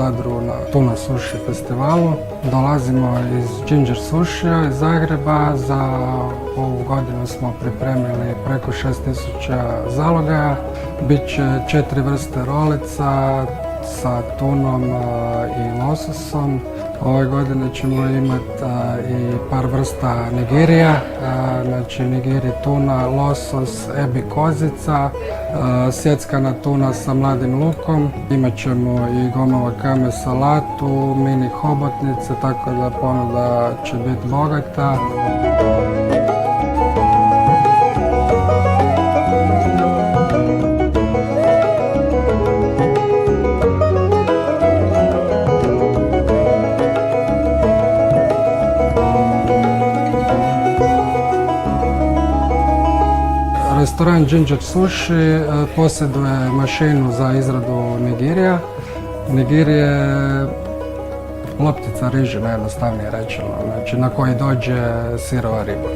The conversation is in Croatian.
Zadru na Tuna Sushi festivalu. Dolazimo iz Ginger Sushija iz Zagreba. Za ovu godinu smo pripremili preko 6000 zalogaja. Biće 4 vrste rolica sa tunom i lososom. Ove godine ćemo imati i par vrsta nigirija, znači nigiri tuna, losos, ebi kozica, sjeckana tuna sa mladim lukom. Imat ćemo i goma wakame salatu, mini hobotnice, tako da ponuda će biti bogata. Restoran Ginger Sushi posjeduje mašinu za izradu nigirija. Nigiri je loptica riže, najjednostavnije rečeno, znači na koji dođe sirova riba.